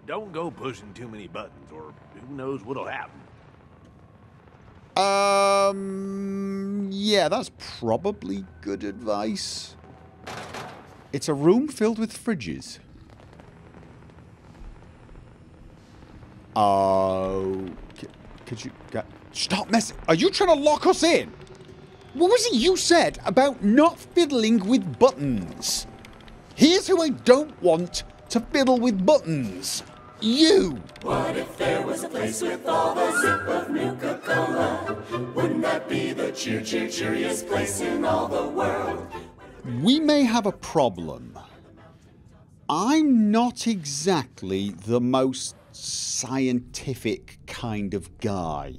don't go pushing too many buttons, or who knows what'll happen. Yeah, that's probably good advice. It's a room filled with fridges. Oh, could you stop messing? Are you trying to lock us in? What was it you said about not fiddling with buttons? Here's who I don't want to fiddle with buttons. You! What if there was a place with all the zip of Nuka-Cola? Wouldn't that be the cheeriest place in all the world? We may have a problem. I'm not exactly the most scientific kind of guy.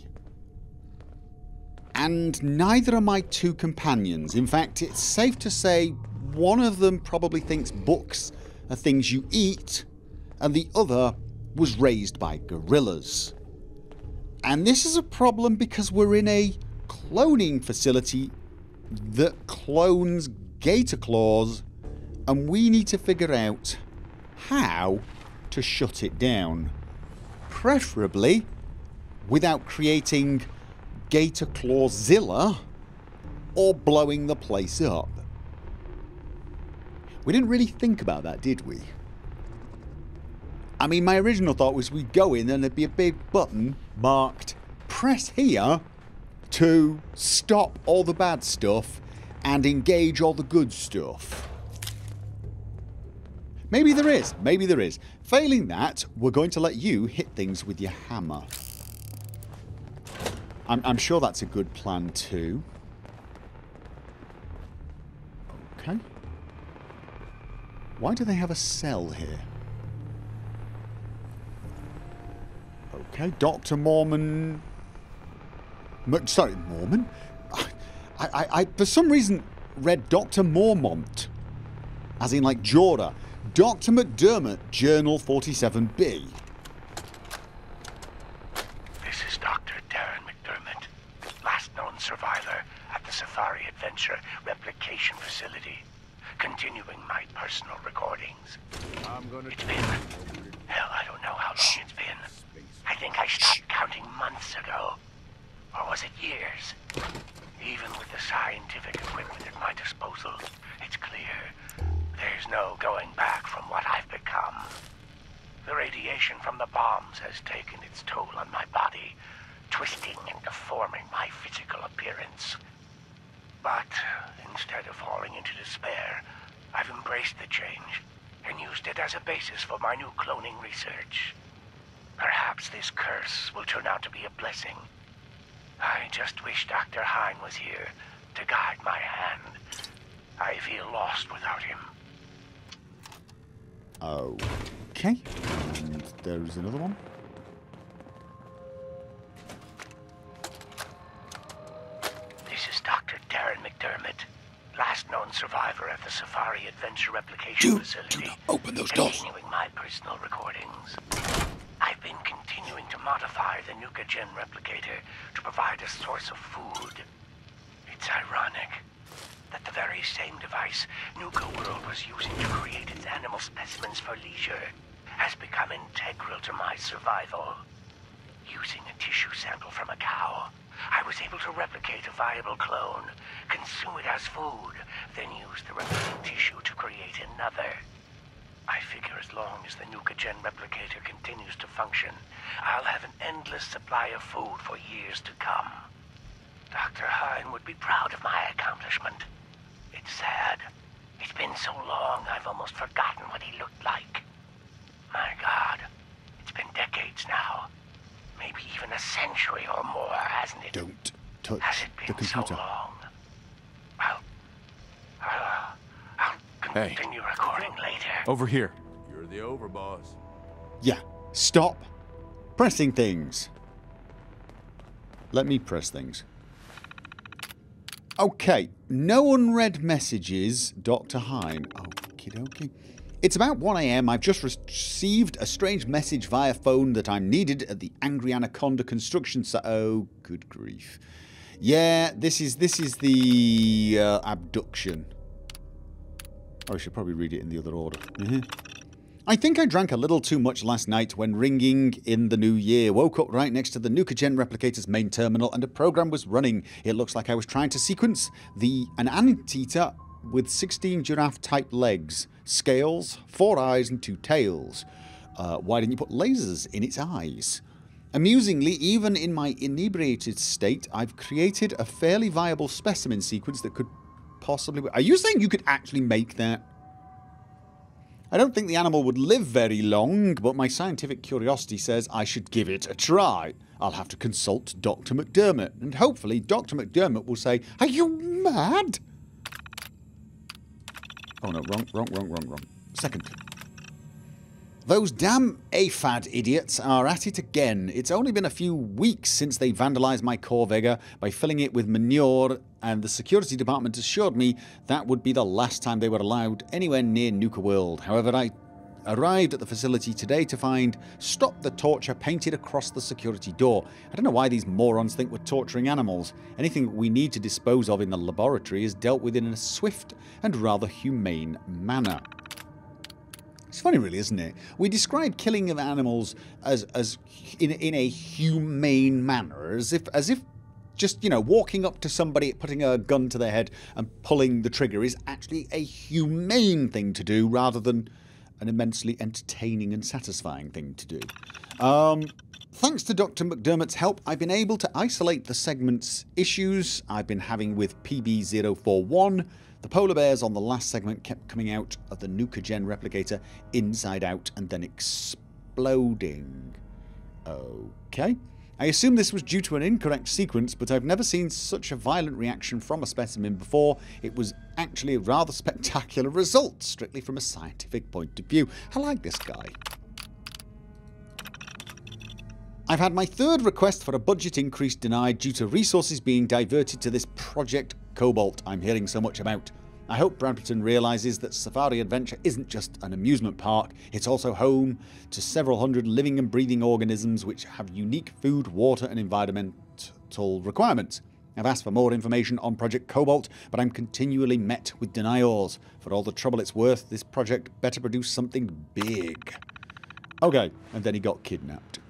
And neither are my two companions. In fact, it's safe to say one of them probably thinks books are things you eat, and the other was raised by gorillas. And this is a problem because we're in a cloning facility that clones gator claws, and we need to figure out how to shut it down. Preferably without creating Gator Clawzilla or blowing the place up. We didn't really think about that, did we? I mean, my original thought was we'd go in and there'd be a big button marked press here to stop all the bad stuff and engage all the good stuff. Maybe there is. Maybe there is. Failing that, we're going to let you hit things with your hammer. I'm sure that's a good plan too. Okay. Why do they have a cell here? Okay, Dr. Mormon... Sorry, Mormon? I for some reason read Dr. Mormont. As in like Jorah. Dr. McDermott, Journal 47B. This is Dr. Darren McDermott, last known survivor at the Safari Adventure Replication Facility, continuing my personal recordings. It's been... hell, I don't know how long it's been. I think I stopped counting months ago. Or was it years? Even with the scientific equipment at my disposal, it's clear there's no going back from what I've become. The radiation from the bombs has taken its toll on my body, twisting and deforming my physical appearance. But instead of falling into despair, I've embraced the change and used it as a basis for my new cloning research. Perhaps this curse will turn out to be a blessing. I just wish Dr. Hine was here to guide my hand. I feel lost without him. Okay. And there's another one. This is Dr. Darren McDermott, last known survivor at the Safari Adventure Replication Facility. Do not open those doors. Continuing my personal recordings. I've been continuing to modify the NUKA Gen replicator to provide a source of food. It's ironic that the very same device NUKA World was using to create its animal specimens for leisure has become integral to my survival. Using a tissue sample from a cow, I was able to replicate a viable clone, consume it as food, then use the remaining tissue to create another. I figure as long as the NUKA Gen replicator continues to function, I'll have an endless supply of food for years to come. Dr. Hine would be proud of my accomplishment. It's sad. It's been so long, I've almost forgotten what he looked like. My God, it's been decades now. Maybe even a century or more, hasn't it? Don't touch Has it the been so computer. long? I'll continue recording later. Over here. You're the overboss. Yeah. Stop pressing things. Let me press things. Okay. No unread messages, Dr. Hine. Okie dokie. It's about 1 AM. I've just received a strange message via phone that I'm needed at the Angry Anaconda construction site. Oh, good grief. Yeah, this is the abduction. Oh, I should probably read it in the other order. I think I drank a little too much last night when ringing in the new year. Woke up right next to the NUKA replicator's main terminal and a program was running. It looks like I was trying to sequence an anteater with 16 giraffe-type legs, scales, 4 eyes and 2 tails. Why didn't you put lasers in its eyes? Amusingly, even in my inebriated state, I've created a fairly viable specimen sequence that could possibly... Are you saying you could actually make that? I don't think the animal would live very long, but my scientific curiosity says I should give it a try. I'll have to consult Dr. McDermott, and hopefully Dr. McDermott will say, "Are you mad?" Oh no, wrong. Second. Those damn AFAD idiots are at it again. It's only been a few weeks since they vandalised my Corvega by filling it with manure, and the security department assured me that would be the last time they were allowed anywhere near NUKA WORLD. However, I arrived at the facility today to find "Stop the Torture" painted across the security door. I don't know why these morons think we're torturing animals. Anything we need to dispose of in the laboratory is dealt with in a swift and rather humane manner. It's funny really, isn't it? We describe killing of animals as in a humane manner, as if just, you know, walking up to somebody, putting a gun to their head and pulling the trigger is actually a humane thing to do rather than an immensely entertaining and satisfying thing to do. Thanks to Dr. McDermott's help, I've been able to isolate the segment's issues I've been having with PB041. The polar bears on the last segment kept coming out of the NUKA replicator inside out and then exploding. Okay. I assume this was due to an incorrect sequence, but I've never seen such a violent reaction from a specimen before. It was actually a rather spectacular result, strictly from a scientific point of view. I like this guy. I've had my third request for a budget increase denied due to resources being diverted to this Project Cobalt I'm hearing so much about. I hope Bradperton realises that Safari Adventure isn't just an amusement park, it's also home to several hundred living and breathing organisms which have unique food, water and environmental requirements. I've asked for more information on Project Cobalt, but I'm continually met with denials. For all the trouble it's worth, this project better produce something big. Okay, and then he got kidnapped.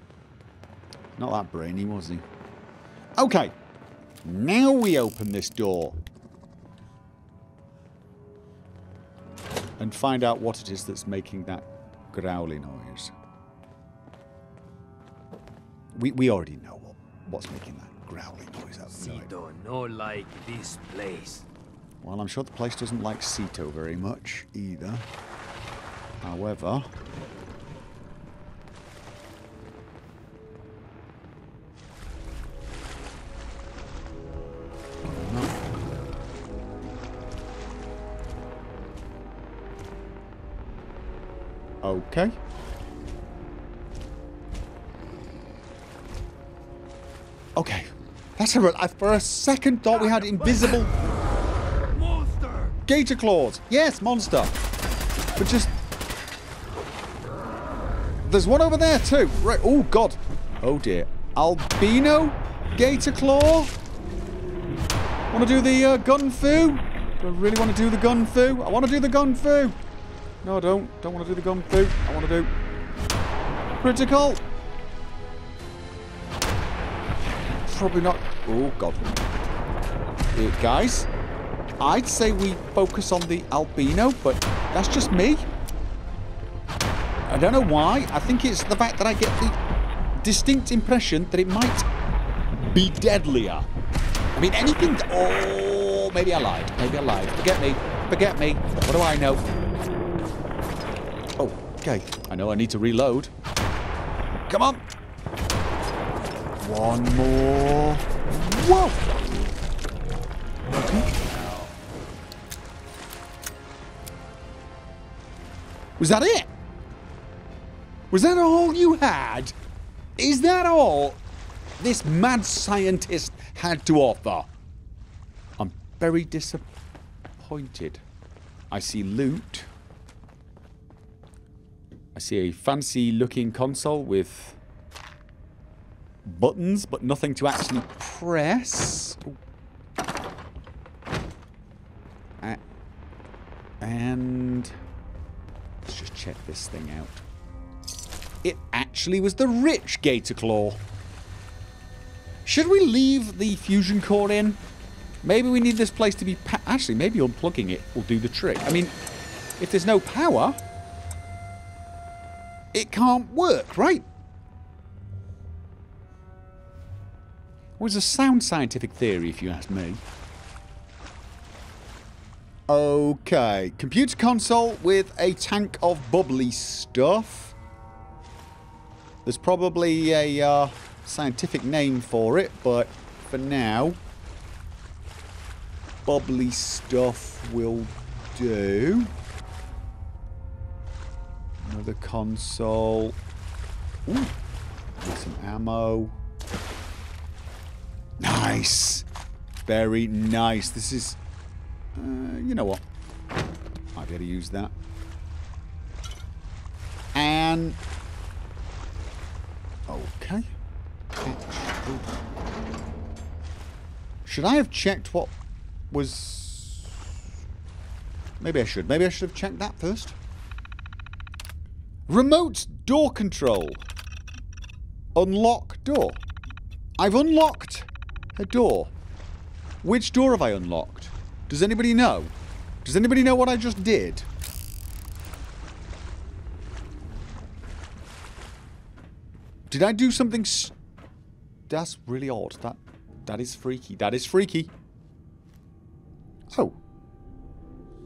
Not that brainy, was he? Okay, now we open this door and find out what it is that's making that growly noise. We already know what's making that growly noise. Cito no like this place. Well, I'm sure the place doesn't like Cito very much either. However... Okay. Okay. That's a... I for a second thought we had invisible... Monster! Gator claws. Yes, monster. But just... There's one over there too. Right. Oh, God. Oh, dear. Albino? Gator claw? Want to do the gun fu? Do I really want to do the gun fu? I want to do the gun fu. No, I don't. Don't want to do the gun fu. I want to do... Critical. Probably not... Oh, God. Guys, I'd say we focus on the albino, but that's just me. I don't know why. I think it's the fact that I get the distinct impression that it might be deadlier. I mean, anything... Oh, maybe I lied. Maybe I lied. Forget me. Forget me. What do I know? Oh, okay. I know I need to reload. Come on. One more. Whoa. Okay. Was that it? Was that all you had? Is that all this mad scientist had to offer? I'm very disappointed. I see loot. I see a fancy looking console with buttons, but nothing to actually press. And let's just check this thing out. It actually was the rich Gator Claw. Should we leave the fusion core in? Maybe we need this place to be... Actually, maybe unplugging it will do the trick. I mean, if there's no power, it can't work, right? It was a sound scientific theory, if you ask me. Okay. Computer console with a tank of bubbly stuff. There's probably a scientific name for it, but for now, bubbly stuff will do. Another console. Ooh, need some ammo. Nice. Very nice. This is... you know what? Might be able to use that. And... okay. Should I have checked what was... maybe I should. Maybe I should have checked that first. Remote door control. Unlock door. I've unlocked a door. Which door have I unlocked? Does anybody know? Does anybody know what I just did? Did I do something... That's really odd. That is freaky. That is freaky. Oh.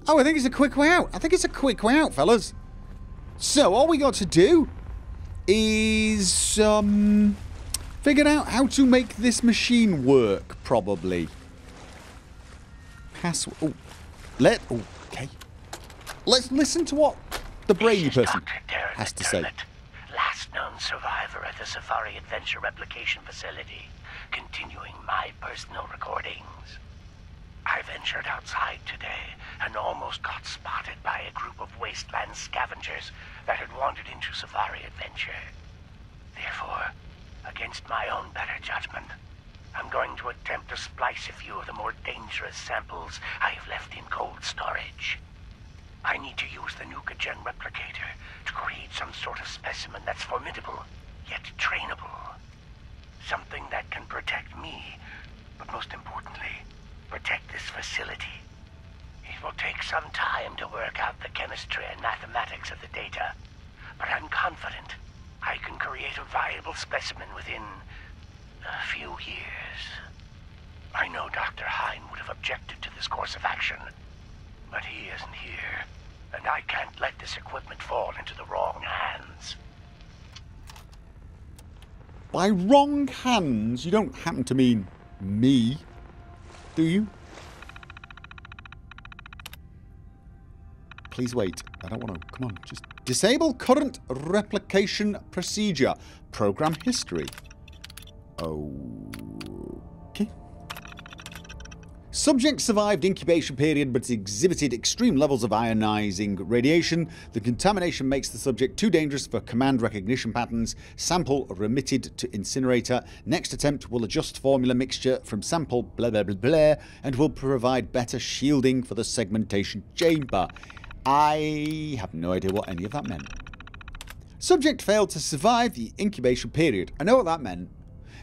Oh, I think it's a quick way out. I think it's a quick way out, fellas. So, all we got to do is figure out how to make this machine work, probably. Password. Oh. Okay. Let's listen to what the brainy person has to say. Last known survivor at the Safari Adventure Replication Facility, continuing my personal recordings. I ventured outside today and almost got spotted by a group of wasteland scavengers that had wandered into Safari Adventure. Therefore, against my own better judgment, I'm going to attempt to splice a few of the more dangerous samples I've left in cold storage. I need to use the NUKA replicator to create some sort of specimen that's formidable, yet trainable. Something that can protect me, but most importantly, protect this facility. It will take some time to work out the chemistry and mathematics of the data, but I'm confident I can create a viable specimen within a few years. I know Dr. Hine would have objected to this course of action, but he isn't here, and I can't let this equipment fall into the wrong hands. By wrong hands, you don't happen to mean me, do you? Please wait. I don't want to... come on. Just disable current replication procedure. Program history. Okay. Subject survived incubation period but exhibited extreme levels of ionizing radiation. The contamination makes the subject too dangerous for command recognition patterns. Sample remitted to incinerator. Next attempt will adjust formula mixture from sample blah blah blah blah and will provide better shielding for the segmentation chamber. I have no idea what any of that meant. Subject failed to survive the incubation period. I know what that meant.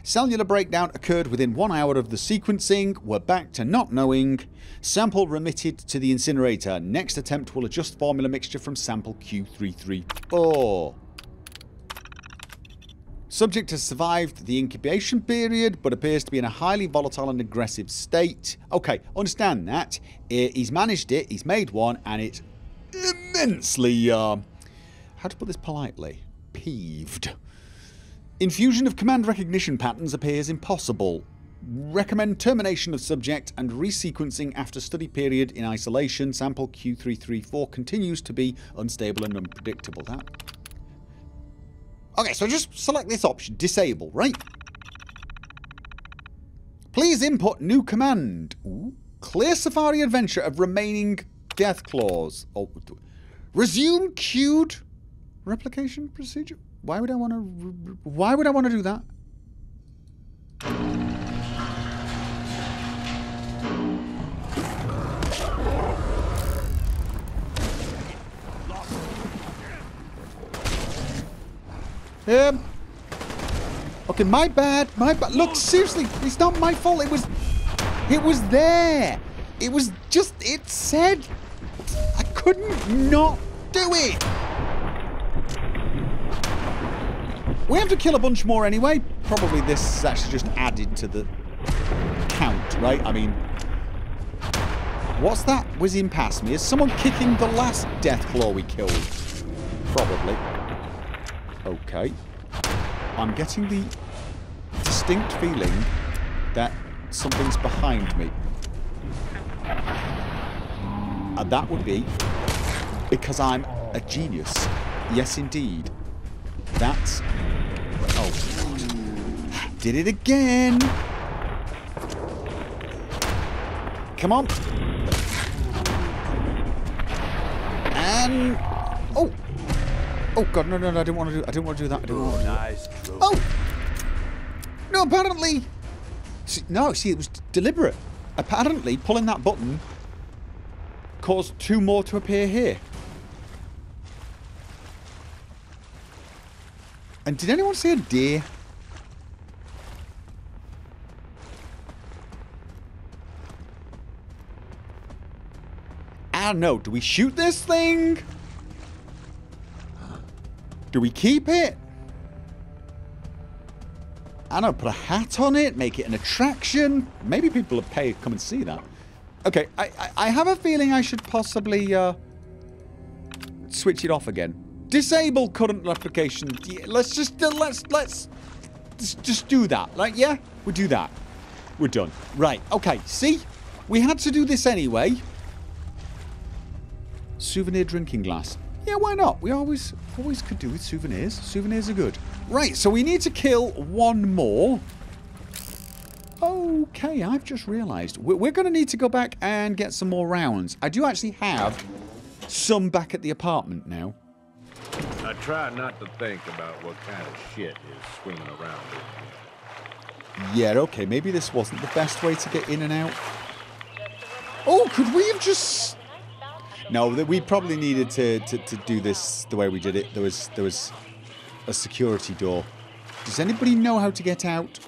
Cellular breakdown occurred within 1 hour of the sequencing. We're back to not knowing. Sample remitted to the incinerator. Next attempt will adjust formula mixture from sample Q334. Subject has survived the incubation period, but appears to be in a highly volatile and aggressive state. Okay, understand that. He's managed it, he's made one, and it's immensely, how to put this politely, peeved. Infusion of command recognition patterns appears impossible. Recommend termination of subject and resequencing after study period in isolation. Sample Q334 continues to be unstable and unpredictable. That. Okay, so just select this option. Disable, right? Please input new command. Ooh. Clear Safari Adventure of remaining death claws. Oh, resume queued replication procedure. Why would I want to do that? Okay, my bad. My bad. Look, seriously, it's not my fault. It was there. It was just, it said, I couldn't not do it. We have to kill a bunch more anyway. Probably this is actually just added to the count, right? I mean, what's that whizzing past me? Is someone kicking the last death claw we killed? Probably. Okay. I'm getting the distinct feeling that something's behind me. And that would be because I'm a genius. Yes, indeed. That's... Oh, God. Did it again. Come on. And... Oh. Oh, God, no, I didn't want to do that. I didn't want to do that. Nice. Oh! No, apparently... See, it was deliberate. Apparently, pulling that button caused 2 more to appear here. And did anyone see a deer? I don't know. Do we shoot this thing? Do we keep it? I don't know, put a hat on it, make it an attraction. Maybe people will pay to come and see that. Okay, I have a feeling I should possibly switch it off again. Disable current replication. Let's just do that. Like, yeah, we'll do that. We're done. Right. Okay. See, we had to do this anyway. Souvenir drinking glass. Yeah, why not? We always could do with souvenirs. Souvenirs are good. Right, so we need to kill 1 more. Okay, I've just realised. We're going to need to go back and get some more rounds. I do actually have some back at the apartment now. I try not to think about what kind of shit is swinging around in here. Yeah, okay, maybe this wasn't the best way to get in and out. Oh, could we have just... No, we probably needed to do this the way we did it. There was a security door. Does anybody know how to get out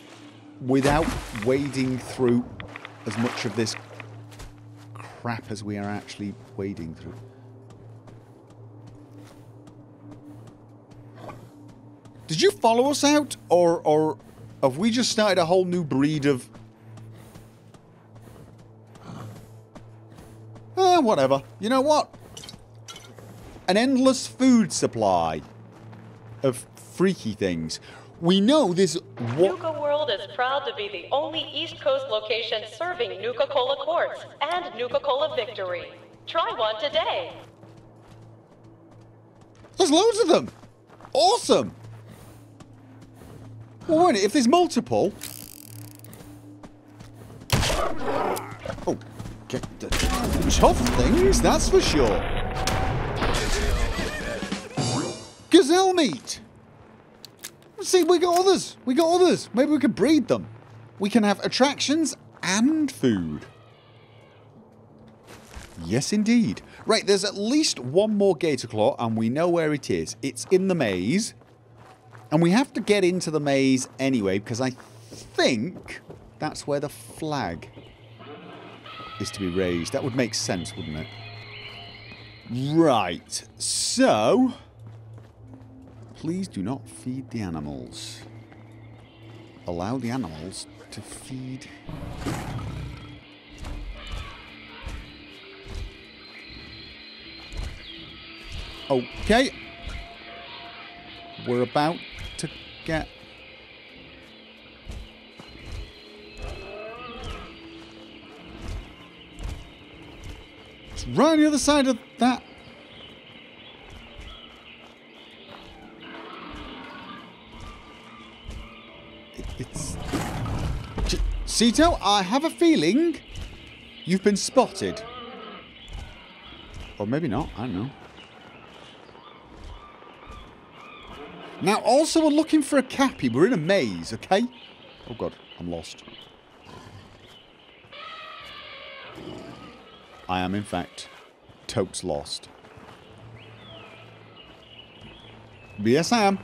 without wading through as much of this crap as we are actually wading through? Did you follow us out, or have we just started a whole new breed of... whatever. You know what? An endless food supply of freaky things. We know this... NUKA World is proud to be the only East Coast location serving Nuka-Cola Quartz and Nuka-Cola Victory. Try one today. There's loads of them. Awesome. Well, wait, if there's multiple... Oh, tough things, that's for sure. Gazelle meat. See, we got others. We got others. Maybe we could breed them. We can have attractions and food. Yes, indeed. Right, there's at least 1 more gator claw, and we know where it is. It's in the maze. And we have to get into the maze anyway, because I think that's where the flag is to be raised. That would make sense, wouldn't it? Right. So... Please do not feed the animals. Allow the animals to feed. Okay. We're about to get... It's right on the other side of that. It's... Cito, I have a feeling you've been spotted. Or maybe not, I don't know. Now, also, we're looking for a cappy. We're in a maze, okay? Oh, God, I'm lost. I am, in fact, totes lost. Yes, I am.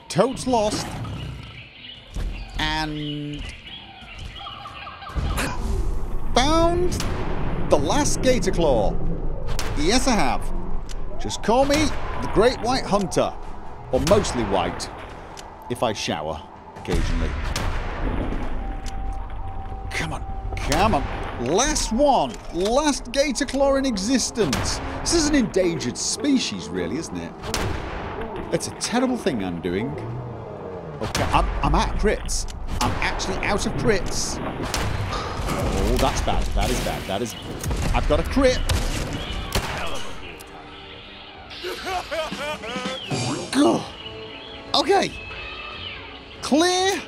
totes lost. And found the last gator claw. Yes, I have. Just call me the Great White Hunter. Or mostly white. If I shower occasionally. Come on. Come on. Last one. Last gator claw in existence. This is an endangered species, really, isn't it? It's a terrible thing I'm doing. Okay, I'm at crits. I'm actually out of crits. Oh, that's bad. That is bad. That is... I've got a crit. Okay. Clear.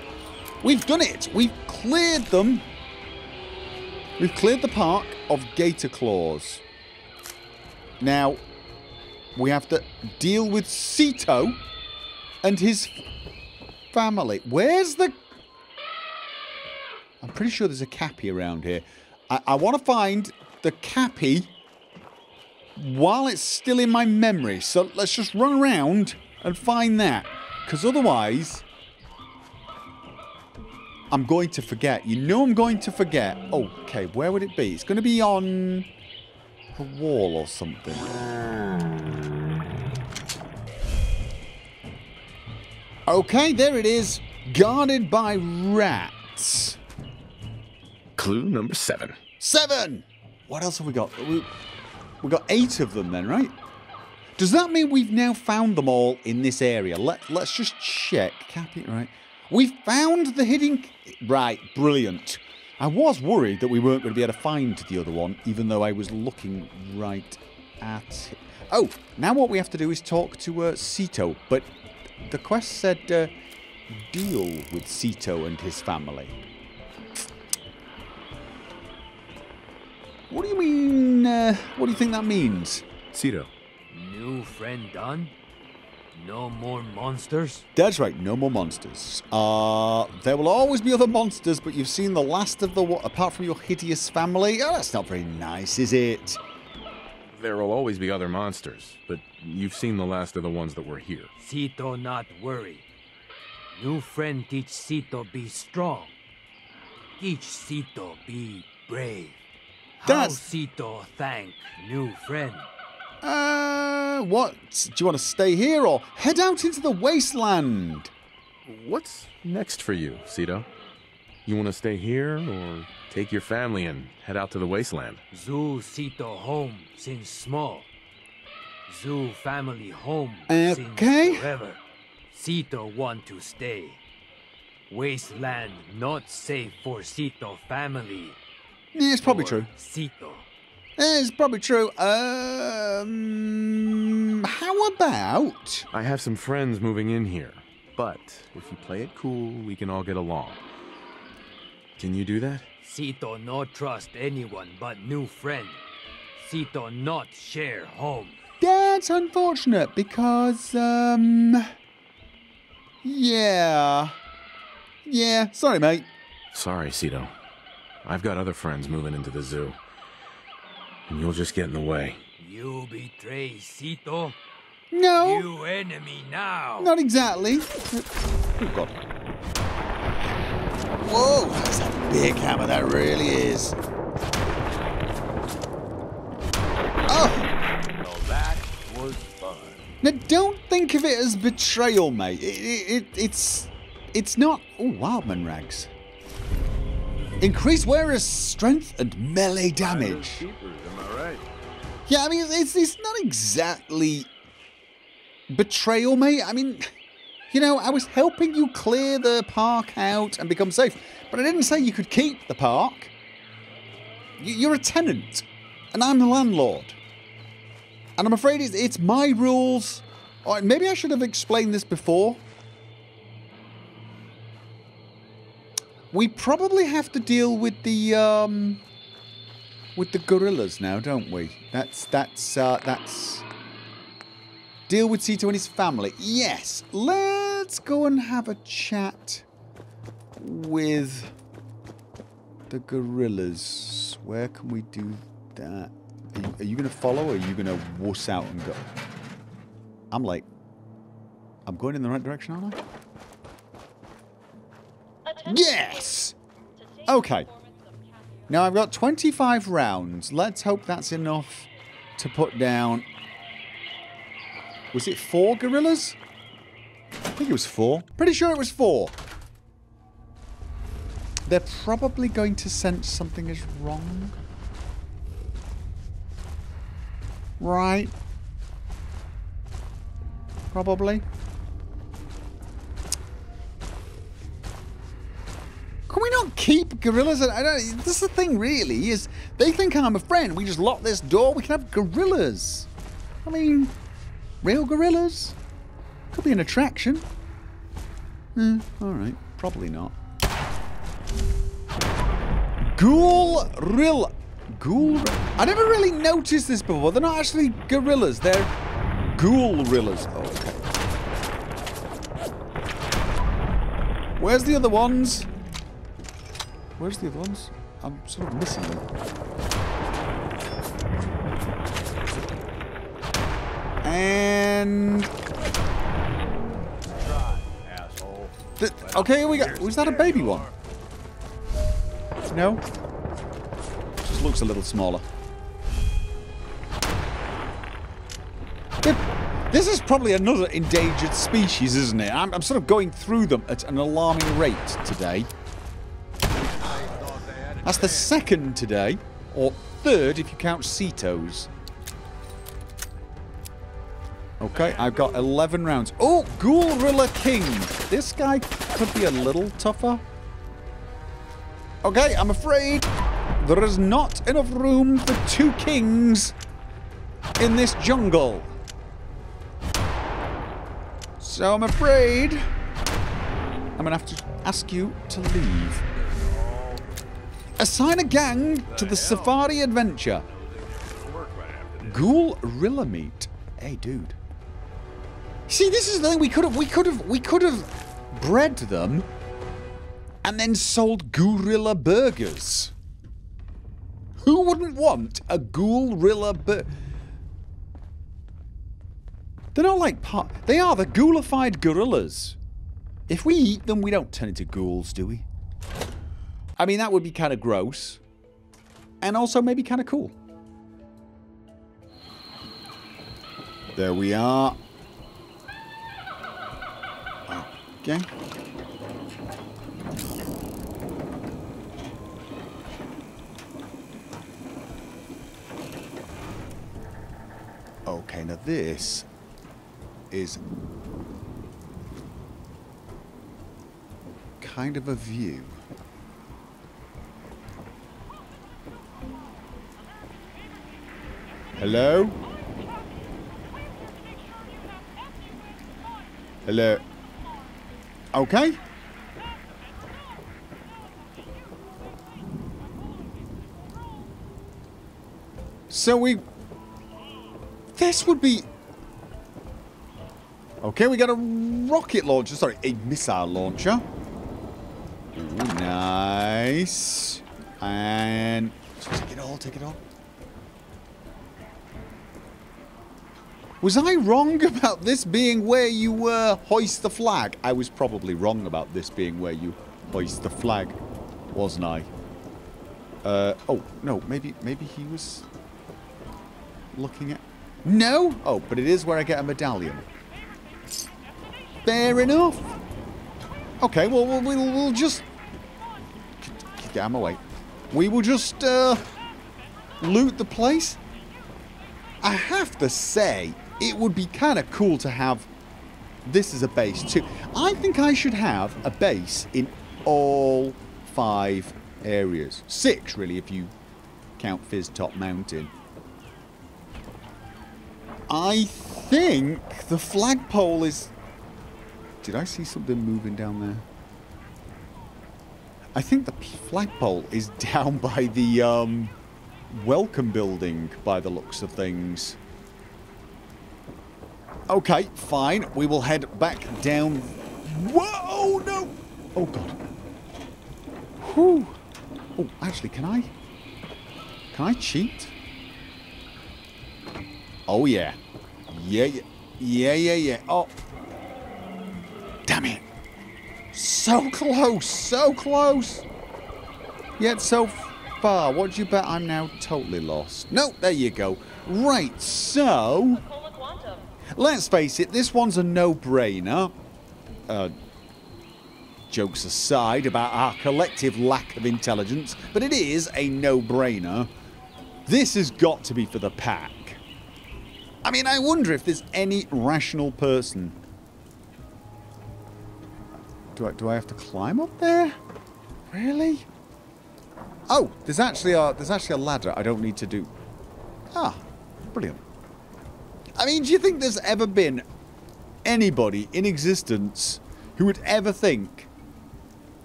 We've done it. We've cleared them. We've cleared the park of gator claws. Now, we have to deal with Sito and his family. Where's the... I'm pretty sure there's a Cappy around here. I want to find the Cappy while it's still in my memory. So let's just run around and find that. Because otherwise, I'm going to forget. You know I'm going to forget. Oh, okay, where would it be? It's going to be on a wall or something. Okay, there it is. Guarded by rats. Clue number 7. 7! What else have we got? We got 8 of them then, right? Does that mean we've now found them all in this area? Let's just check. Cappy, right. We found the hidden... Right, brilliant. I was worried that we weren't going to be able to find the other one, even though I was looking right at it. Oh, now what we have to do is talk to Sito, but the quest said deal with Sito and his family. What do you mean, what do you think that means? Sito. New friend done? No more monsters? That's right, no more monsters. There will always be other monsters, but you've seen the last of the... apart from your hideous family? Oh, that's not very nice, is it? There will always be other monsters, but you've seen the last of the ones that were here. Sito not worry. New friend teach Sito be strong. Teach Sito be brave. How Sito thank new friend? What? Do you want to stay here or head out into the wasteland? What's next for you, Sito? You want to stay here or take your family and head out to the wasteland? Zoo Sito home since small. Zoo family home Okay. since forever. Sito want to stay. Wasteland not safe for Sito family. Yeah, it's probably true. Sito. It's probably true. How about... I have some friends moving in here, but if you play it cool, we can all get along. Can you do that? Sito no trust anyone but new friend. Sito not share home. That's unfortunate because, yeah. Yeah, sorry, mate. Sorry, Sito. I've got other friends moving into the zoo. And you'll just get in the way. You betray Sito? No. You enemy now. Not exactly. Oh, God. Whoa, that's a big hammer, that really is. Oh! So that was fun. Now, don't think of it as betrayal, mate. It's not... Oh, Wildman rags. Increase wearer's strength and melee damage. Keepers, am I right? Yeah, I mean, it's not exactly betrayal, mate. I mean, you know, I was helping you clear the park out and become safe, but I didn't say you could keep the park. You're a tenant, and I'm the landlord. And I'm afraid it's my rules. Or maybe I should have explained this before. We probably have to deal with the gorillas now, don't we? That's deal with Sito and his family. Yes, let's go and have a chat with the gorillas. Where can we do that? Are you going to follow or are you going to wuss out and go? I'm late. I'm going in the right direction, aren't I? Attention. Yes! Okay. Now I've got 25 rounds. Let's hope that's enough to put down... Was it 4 gorillas? I think it was 4. Pretty sure it was 4. They're probably going to sense something is wrong. Right. Probably. Can we not keep gorillas? I don't, this is the thing, really, is they think I'm a friend. We just lock this door. We can have gorillas. I mean, real gorillas? Could be an attraction. Alright. Probably not. Ghoul-rilla. I never really noticed this before. They're not actually gorillas. They're ghoul-rillas. Oh, okay. Where's the other ones? Where's the other ones? I'm sort of missing them. And... okay, here we go. Was that a baby one? No? Just looks a little smaller. This is probably another endangered species, isn't it? I'm sort of going through them at an alarming rate today. That's the second today, or third if you count Cetos. Okay, I've got 11 rounds. Oh, Ghoul-rilla King. This guy could be a little tougher. Okay, I'm afraid there is not enough room for 2 kings in this jungle. So I'm afraid I'm going to have to ask you to leave. Assign a gang to the safari adventure. Ghoul-rilla meat. Hey, dude. See, this is the thing. We could have bred them and then sold Ghoul-rilla burgers. Who wouldn't want a Ghoul-rilla burger? They're not like part. They are the ghoulified gorillas. If we eat them, we don't turn into ghouls, do we? I mean, that would be kind of gross. And also maybe kind of cool. There we are. Okay. Okay, now this is kind of a view. Hello? Hello? Okay. So this would be... Okay, we got a rocket launcher. Sorry, a missile launcher. Ooh, nice. And... take it all, take it all. Was I wrong about this being where you hoist the flag? I was probably wrong about this being where you hoist the flag, wasn't I? Oh, no, maybe he was looking at... No? Oh, but it is where I get a medallion. Fair enough. Okay, well, we'll just... Get out of my way. We will just, loot the place. I have to say... it would be kind of cool to have this as a base too. I think I should have a base in all 5 areas. 6, really, if you count Fizz Top Mountain. I think the flagpole is... Did I see something moving down there? I think the flagpole is down by the welcome building, by the looks of things. Okay, fine. We will head back down. Whoa, no! Oh, God. Whew. Oh, actually, can I cheat? Oh, yeah. Yeah. Oh. So close, so close. Yet so far. What do you bet I'm now totally lost? No, there you go. Right, so... let's face it, this one's a no-brainer. Jokes aside about our collective lack of intelligence, but it is a no-brainer. This has got to be for the pack. I mean, I wonder if there's any rational person... Do I have to climb up there? Really? Oh, there's actually a ladder I don't need to do. Ah, brilliant. I mean, do you think there's ever been anybody in existence who would ever think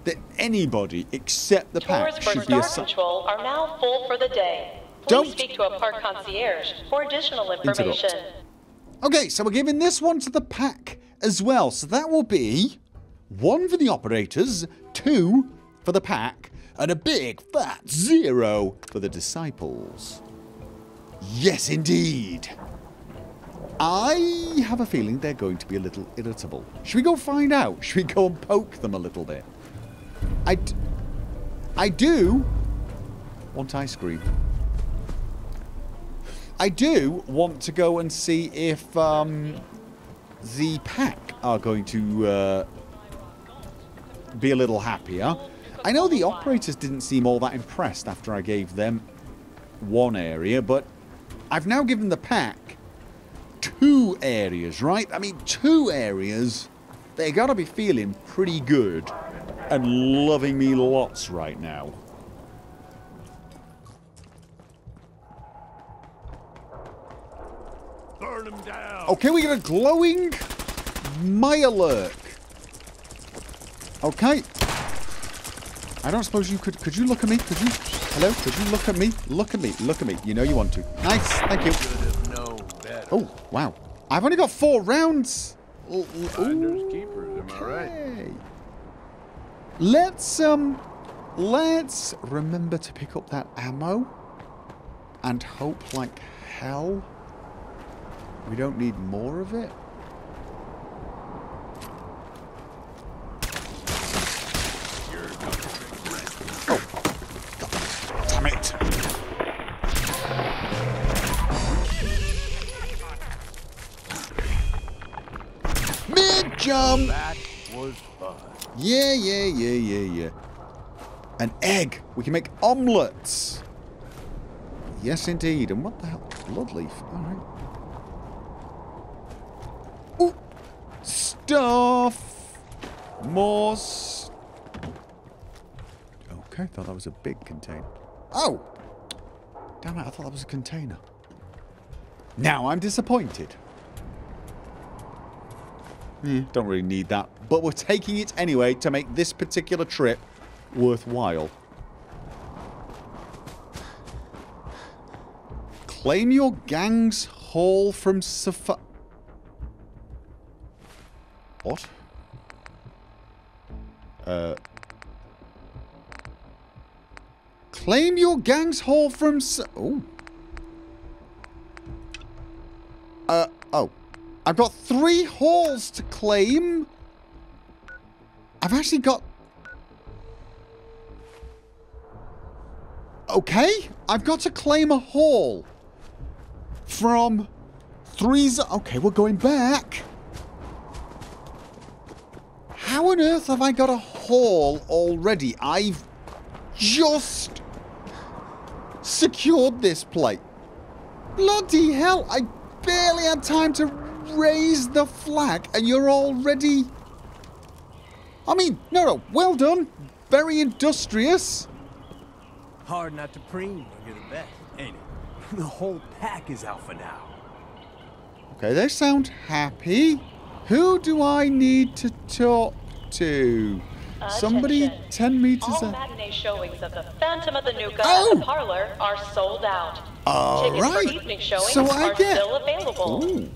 that anybody except the pack Tours for should be a... Star Control are now full for the day. Please Don't speak to a park concierge for additional information. Okay, so we're giving this one to the pack as well. So that will be 1 for the operators, 2 for the pack, and a big fat 0 for the disciples. Yes, indeed. I have a feeling they're going to be a little irritable. Should we go find out? Should we go and poke them a little bit? I do want ice cream. I do want to go and see if the pack are going to be a little happier. I know the operators didn't seem all that impressed after I gave them one area, but I've now given the pack 2 areas, right? I mean, 2 areas. They gotta be feeling pretty good and loving me lots right now. Burn them down. Okay, we got a glowing Mirelurk. Okay. I don't suppose you could you look at me? Could you? Hello? Could you look at me? Look at me. Look at me. You know you want to. Nice. Thank you. Oh, wow. I've only got 4 rounds. Finders keepers, am I right? Let's remember to pick up that ammo and hope like hell we don't need more of it. Oh, damn it. Mid-jump! That was fun. Yeah. An egg. We can make omelets. Yes, indeed. And what the hell? Bloodleaf. All right. Ooh. Stuff. More. Okay, thought that was a big container. Oh. Damn it, I thought that was a container. Now I'm disappointed. Don't really need that. But we're taking it anyway to make this particular trip worthwhile. Claim your gang's haul from Safari. What? Claim your gang's haul from oh. Oh. I've got 3 hauls to claim. I've actually got... Okay. I've got to claim a haul from 3... Okay, we're going back. How on earth have I got a haul already? I've just secured this plate. Bloody hell. I barely had time to raise the flag and you're already... I mean, no, well done. Very industrious. Hard not to preen when you're the best, ain't it? The whole pack is out for now. Okay, they sound happy. Who do I need to talk to? Somebody 10 meters... All matinee showings of the Phantom of the Nuka Oh! at the Parlor are sold out. All Tickets right. for evening showings So I are get... still available. Ooh.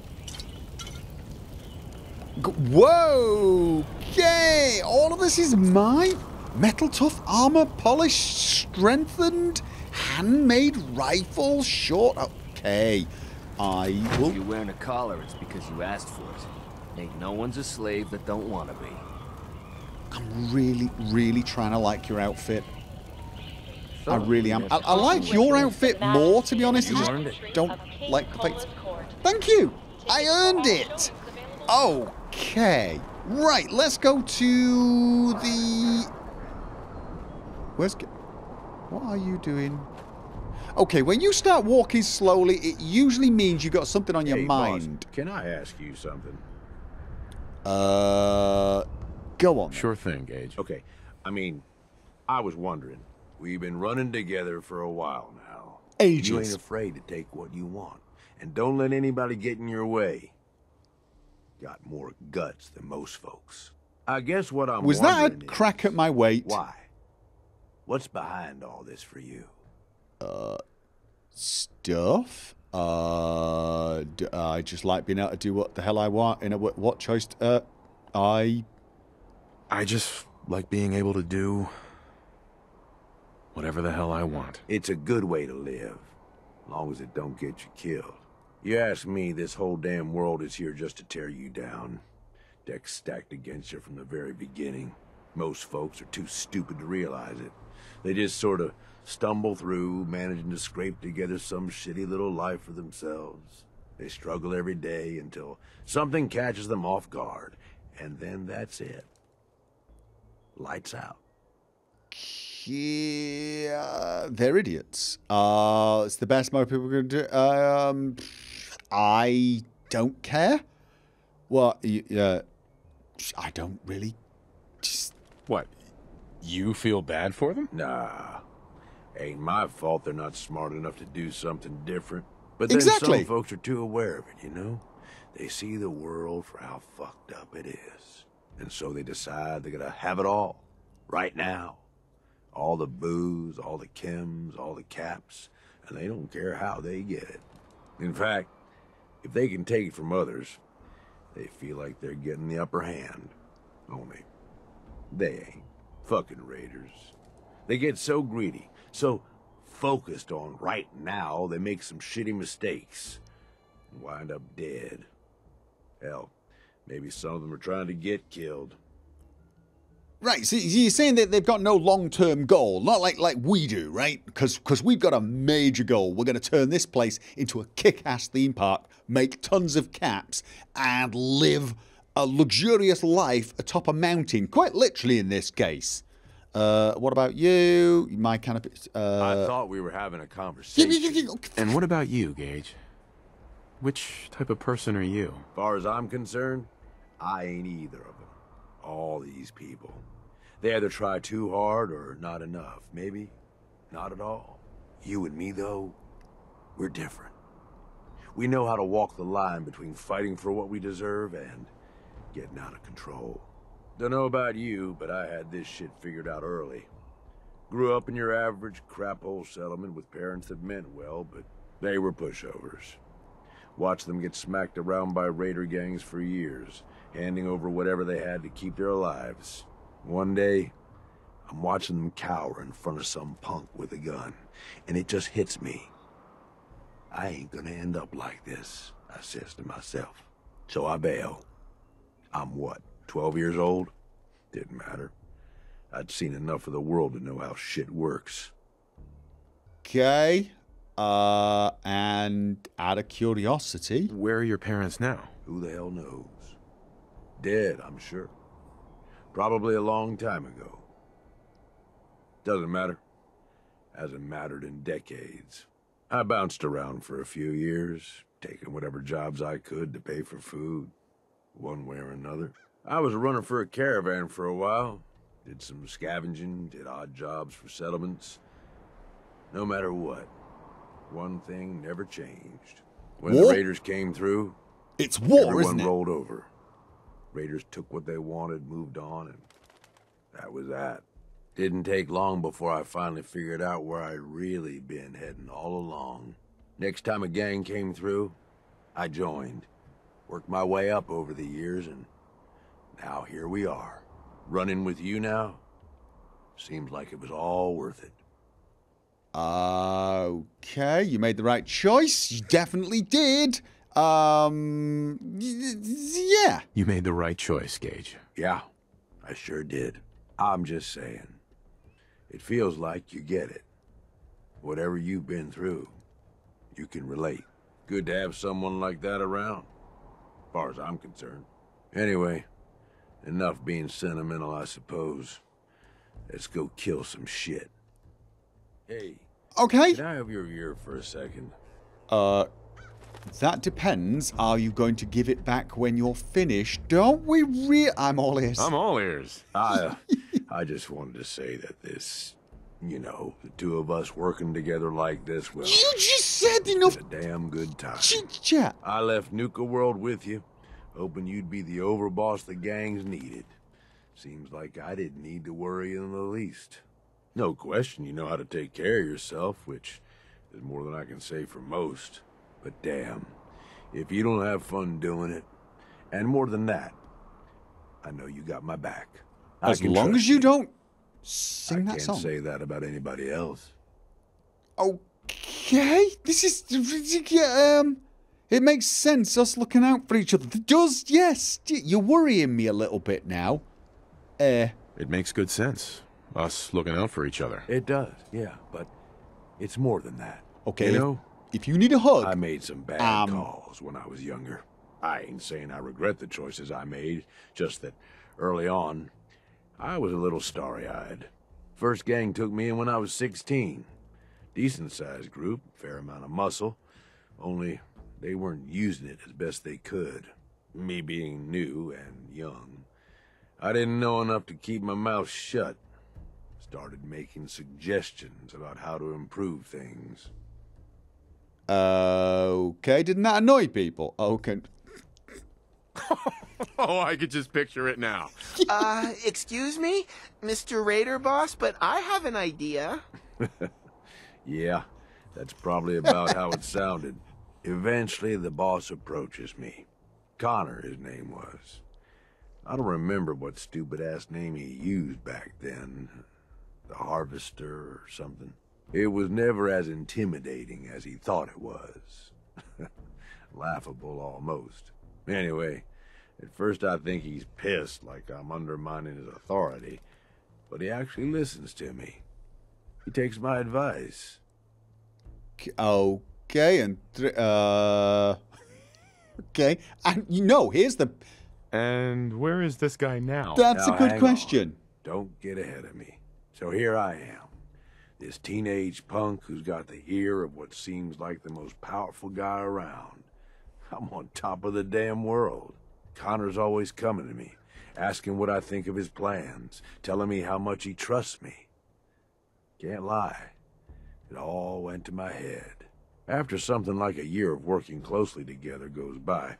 Whoa! Okay! All of this is mine. Metal tough armor, polished, strengthened, handmade rifle, short... Okay. I will... If you're wearing a collar, it's because you asked for it. Ain't no one's a slave that don't want to be. I'm really, really trying to like your outfit. I really am. I like your outfit more, to be honest. I just don't like the face. Thank you. I earned it. Okay. Right, let's go to the... Where's... What are you doing? Okay, when you start walking slowly, it usually means you got something on your mind. Boss, can I ask you something? Go on. Sure thing, Gage. Okay, I mean, I was wondering. We've been running together for a while now. Ages. You ain't afraid to take what you want. And don't let anybody get in your way. Got more guts than most folks. I guess what I'm Was that a wondering crack is, at my weight? why? What's behind all this for you? Stuff. I just like being able to do what the hell I want in a what choice. I just like being able to do whatever the hell I want. It's a good way to live, as long as it don't get you killed. You ask me, this whole damn world is here just to tear you down. Decks stacked against you from the very beginning. Most folks are too stupid to realize it. They just sort of stumble through, managing to scrape together some shitty little life for themselves. They struggle every day until something catches them off guard, and then that's it. Lights out. Yeah, they're idiots. It's the best most people are going to do. I don't care. Well, I don't really. Just... What? You feel bad for them? Nah. Ain't my fault they're not smart enough to do something different. But then Exactly. some folks are too aware of it, you know? They see the world for how fucked up it is. And so they decide they're gonna have it all. Right now. All the booze, all the chems, all the caps. And they don't care how they get it. In fact, if they can take it from others, they feel like they're getting the upper hand. Only, they ain't. Fucking raiders. They get so greedy, so focused on right now, they make some shitty mistakes and wind up dead. Hell, maybe some of them are trying to get killed. Right, so you're saying that they've got no long-term goal, not like we do, right? Because we've got a major goal. We're going to turn this place into a kick-ass theme park, make tons of caps, and live a luxurious life atop a mountain, quite literally in this case. What about you? My kind of... I thought we were having a conversation. And what about you, Gage? Which type of person are you? As far as I'm concerned, I ain't either of them. All these people. They either try too hard or not enough. Maybe not at all. You and me, though, we're different. We know how to walk the line between fighting for what we deserve and getting out of control. Don't know about you, but I had this shit figured out early. Grew up in your average crap-hole settlement with parents that meant well, but they were pushovers. Watched them get smacked around by raider gangs for years, handing over whatever they had to keep their lives. One day, I'm watching them cower in front of some punk with a gun, and it just hits me. I ain't gonna end up like this, I says to myself. So I bail. I'm what, 12 years old? Didn't matter. I'd seen enough of the world to know how shit works. Okay. And out of curiosity... Where are your parents now? Who the hell knows? Dead, I'm sure. Probably a long time ago. Doesn't matter. Hasn't mattered in decades. I bounced around for a few years, taking whatever jobs I could to pay for food, one way or another. I was running for a caravan for a while. Did some scavenging, did odd jobs for settlements. No matter what, one thing never changed. When the raiders came through, it's war, everyone isn't it? rolled over. Raiders took what they wanted, moved on, and that was that. Didn't take long before I finally figured out where I'd really been heading all along. Next time a gang came through, I joined. Worked my way up over the years, and now here we are. Running with you now? Seems like it was all worth it. Okay, you made the right choice. You definitely did. Yeah. You made the right choice, Gage. Yeah, I sure did. I'm just saying. It feels like you get it. Whatever you've been through, you can relate. Good to have someone like that around, as far as I'm concerned. Anyway, enough being sentimental, I suppose. Let's go kill some shit. Hey. Okay. Can I have your ear for a second? That depends. Are you going to give it back when you're finished? Don't we I'm all ears. I'm all ears. I just wanted to say that this, you know, the two of us working together like this, well, You just said enough it's a damn good time. chit-chat. I left NUKA World with you, hoping you'd be the overboss the gangs needed. Seems like I didn't need to worry in the least. No question you know how to take care of yourself, which is more than I can say for most. But damn, if you don't have fun doing it, and more than that, I know you got my back. As long as you don't sing that song. I can't say that about anybody else. Okay, this is it makes sense us looking out for each other. It does, yes. You're worrying me a little bit now. It makes good sense. Us looking out for each other. It does, yeah, but it's more than that. Okay, you know, if you need a hug, I made some bad calls when I was younger. I ain't saying I regret the choices I made, just that early on, I was a little starry-eyed. First gang took me in when I was 16. Decent-sized group, fair amount of muscle, only they weren't using it as best they could. Me being new and young, I didn't know enough to keep my mouth shut. Started making suggestions about how to improve things. Okay, didn't that annoy people? Okay. Oh, I could just picture it now. Excuse me, Mr. Raider Boss, but I have an idea. Yeah, that's probably about how it sounded. Eventually, the boss approaches me. Connor, his name was. I don't remember what stupid-ass name he used back then. The Harvester or something. It was never as intimidating as he thought it was. Laughable, almost. Anyway, at first I think he's pissed, like I'm undermining his authority. But he actually listens to me. He takes my advice. Okay, and okay, and you know, here's the. And where is this guy now? That's Now, a good hang question. on. Don't get ahead of me. So here I am, this teenage punk who's got the ear of what seems like the most powerful guy around. I'm on top of the damn world. Connor's always coming to me, asking what I think of his plans, telling me how much he trusts me. Can't lie, it all went to my head. After something like a year of working closely together goes by,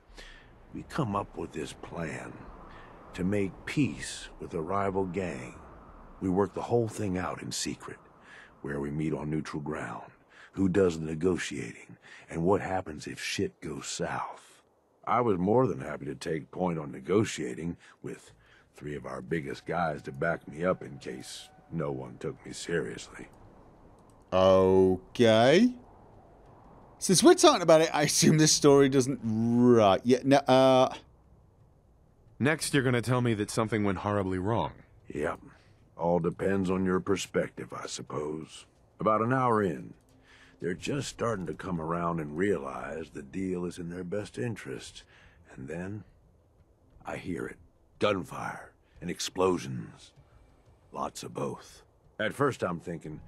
we come up with this plan to make peace with a rival gang. We work the whole thing out in secret, where we meet on neutral ground, who does the negotiating, and what happens if shit goes south. I was more than happy to take point on negotiating, with 3 of our biggest guys to back me up in case no one took me seriously. Okay. Since we're talking about it, I assume this story doesn't. Right. Yeah. No. Next, you're gonna tell me that something went horribly wrong. Yep. All depends on your perspective, I suppose. About an hour in, they're just starting to come around and realize the deal is in their best interest. And then, I hear it. Gunfire and explosions. Lots of both. At first I'm thinking,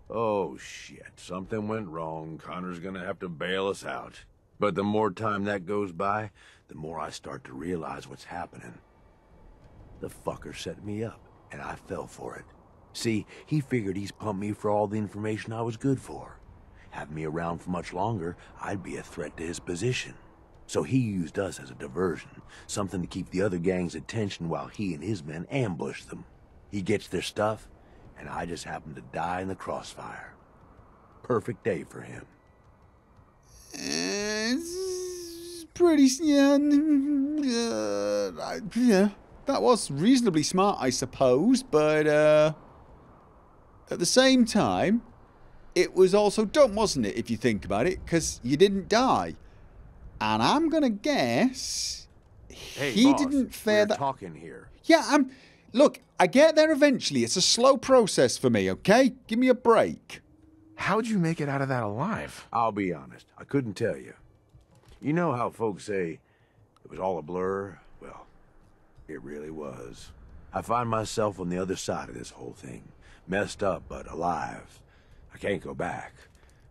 oh shit, something went wrong. Connor's gonna have to bail us out. But the more time that goes by, the more I start to realize what's happening. The fucker set me up, and I fell for it. See, he figured he's pumped me for all the information I was good for. Have me around for much longer, I'd be a threat to his position. So he used us as a diversion, something to keep the other gang's attention while he and his men ambush them. He gets their stuff, and I just happen to die in the crossfire. Perfect day for him. It's pretty. Yeah. Yeah. That was reasonably smart, I suppose, but at the same time, it was also dumb, wasn't it, if you think about it, because you didn't die. And I'm gonna guess Hey, he boss, didn't fare we're that. talking here. Yeah, Look, I get there eventually. It's a slow process for me, okay? Give me a break. How'd you make it out of that alive? I'll be honest, I couldn't tell you. You know how folks say it was all a blur? Well, it really was. I find myself on the other side of this whole thing. Messed up, but alive. I can't go back.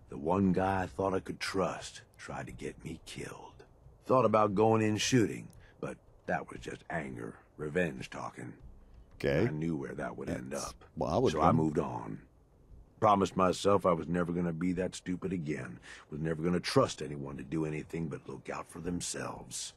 The one guy I thought I could trust tried to get me killed. Thought about going in shooting, but that was just anger, revenge talking. Okay. I knew where that would end up. Well, so I moved on. Promised myself I was never going to be that stupid again. Was never going to trust anyone to do anything but look out for themselves.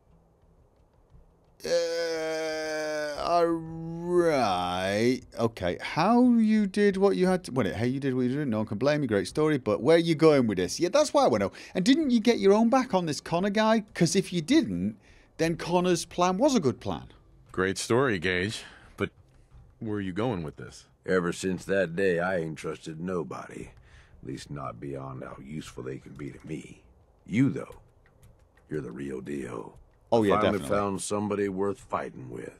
Alright. Okay, how you did what you had to... Well, how you did what you did, no one can blame you, great story, but where are you going with this? Yeah, that's why I want to know. And didn't you get your own back on this Connor guy? Because if you didn't, then Connor's plan was a good plan. Great story, Gage. But where are you going with this? Ever since that day, I ain't trusted nobody. At least not beyond how useful they can be to me. You, though, you're the real deal. Oh, yeah, Finally definitely. found somebody worth fighting with.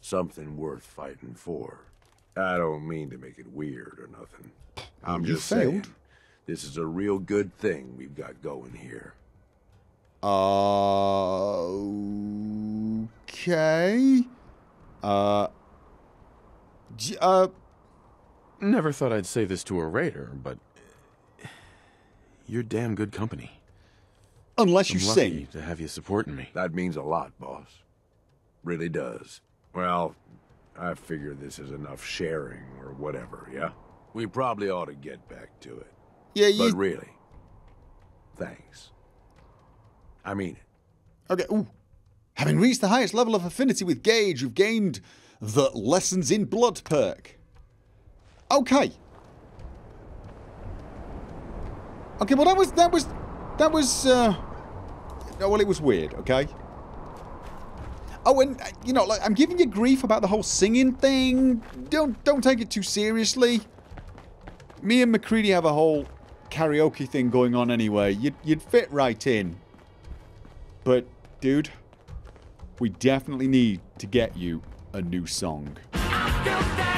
Something worth fighting for. I don't mean to make it weird or nothing. I'm You just failed. saying, this is a real good thing we've got going here. Okay. Never thought I'd say this to a raider, but you're damn good company. Unless you I'm lucky sing. to have you supporting me. That means a lot, boss. Really does. Well, I figure this is enough sharing or whatever, yeah? We probably ought to get back to it. Yeah, you... But really, thanks. I mean it. Okay, ooh. Having reached the highest level of affinity with Gage, you've gained the Lessons in Blood perk. Okay. Okay, well that was, no, well it was weird, okay? Oh, and, you know, like, I'm giving you grief about the whole singing thing. Don't take it too seriously. Me and McCready have a whole karaoke thing going on anyway. You'd fit right in. But, dude, we definitely need to get you a new song. I feel that